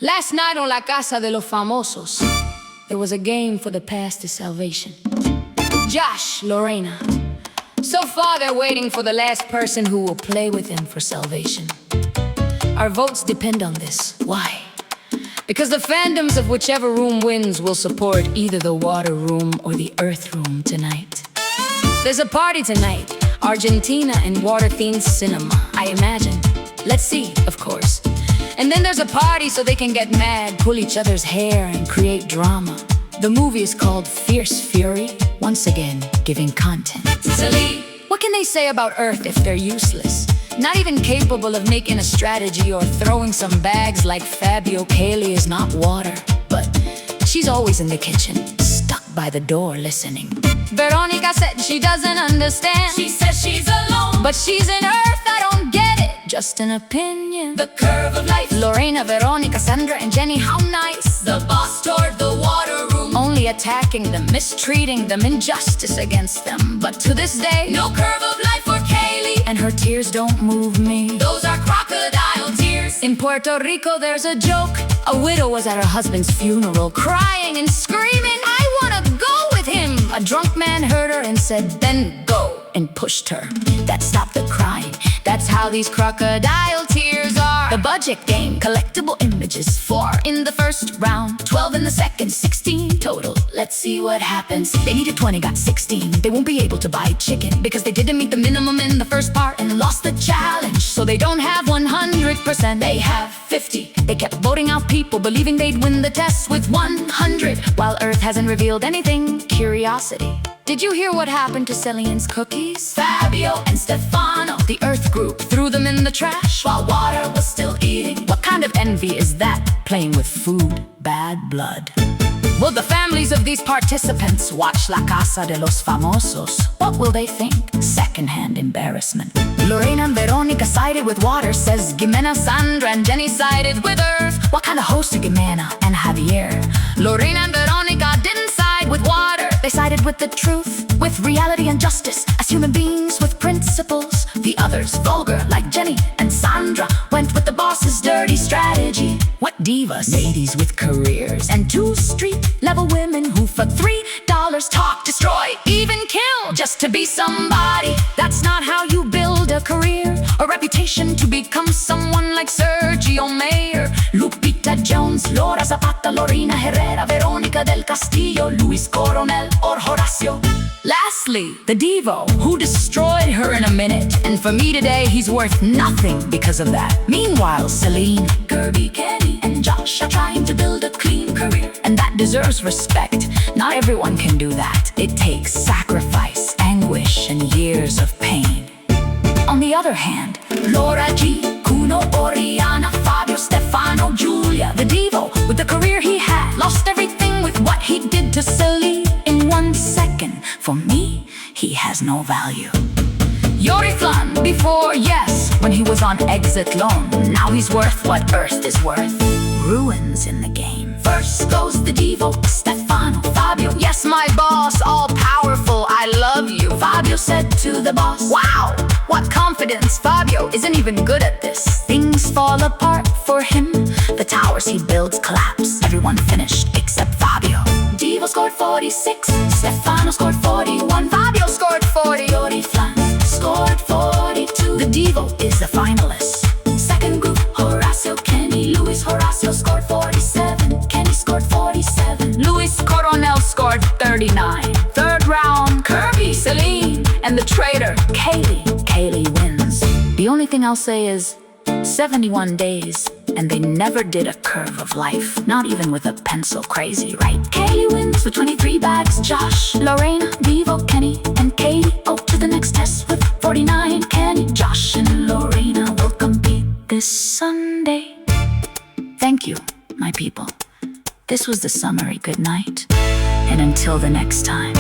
Last night on La Casa de los Famosos, there was a game for the path to salvation. Josh, Lorena. So far they're waiting for the last person who will play with him for salvation. Our votes depend on this. Why? Because the fandoms of whichever room wins will support either the water room or the earth room tonight. There's a party tonight, Argentina and water-themed cinema, I imagine. Let's see, of course. And then there's a party so they can get mad, pull each other's hair, and create drama. The movie is called Fierce Fury, once again giving content. Silly! What can they say about Earth if they're useless? Not even capable of making a strategy or throwing some bags like Fabio. Kaylee is not water, but she's always in the kitchen, stuck by the door listening. Veronica said she doesn't understand. She says she's alone, but she's in Earth, I don't get it. Just an opinion. The curve of life. Lorena, Veronica, Sandra, and Jenny, how nice. The boss toward the water room, only attacking them, mistreating them, injustice against them. But to this day, no curve of life for Kaylee, and her tears don't move me. Those are crocodile tears. In Puerto Rico there's a joke. A widow was at her husband's funeral, crying and screaming, I wanna go with him. A drunk man heard her and said, then go, and pushed her. That stopped the crying. That's how these crocodile tears are. The budget game, collectible images, 4 in the first round, 12 in the second, 16 total. Let's see what happens. They needed 20, got 16. They won't be able to buy chicken because they didn't meet the minimum in the first part and lost the challenge. So they don't have 100%, they have 50. They kept voting out people, believing they'd win the test with 100. While Earth hasn't revealed anything, curiosity. Did you hear what happened to Celine's cookies? Fabio and Stefano, the Earth group, threw them in the trash while water was still eating. What kind of envy is that? Playing with food, bad blood. Will the families of these participants watch La Casa de los Famosos? What will they think? Secondhand embarrassment. Lorena and Veronica sided with water, says Jimena, Sandra, and Jenny sided with Earth. What kind of host are Jimena and Javier? Lorena and Veronica didn't side with water. They sided with the truth, with reality and justice, as human beings with principles. The others, vulgar like Jenny and Sandra, went with the boss's dirty strategy. What divas? Ladies with careers, and 2 street-level women who for $3 talk, destroy, even kill, just to be somebody. That's not how you build a career, a reputation to become someone like Sergio Mayer, Lupita Jones, Laura Zapata, Lorena Herrera, Veronica del Castillo, Luis Coronel, or Horacio. Lastly, the Devo, who destroyed her in a minute. And for me today, he's worth nothing because of that. Meanwhile, Celine, Kirby, Kenny, and Josh are trying to build a clean career. And that deserves respect. Not everyone can do that. It takes sacrifice, anguish, and years of pain. On the other hand, Laura G, Kuno, Oriana, Fabio, Stefano, Julia, the Devo, with the career he had, lost everything with what he did to Celine in 1 second. For me, he has no value. Yori Flan, before, yes, when he was on exit loan. Now he's worth what Earth is worth. Ruins in the game. First goes the Devo, Stefano, Fabio. Yes, my boss, all powerful, I love you. Fabio said to the boss, wow, what confidence. Fabio isn't even good at this. Things fall apart for him. The towers he builds collapse. Everyone finished except Fabio. Devo scored 46, Stefano scored 41, Fabio scored 40, Yori Flan scored 42. The Devo is the finalist. Second group, Horacio, Kenny, Luis. Horacio scored 47, Kenny scored 47, Luis Coronel scored 39. Third round, Kirby, Celine, and the traitor, Kaylee. Kaylee wins. The only thing I'll say is 71 days, and they never did a curve of life, not even with a pencil. Crazy, right? Kaylee wins with 23 bags. Josh, Lorena, Devo, Kenny, and Katie go to the next test with 49. Kenny, Josh, and Lorena will compete this Sunday. Thank you, my people. This was the summary. Good night, and until the next time.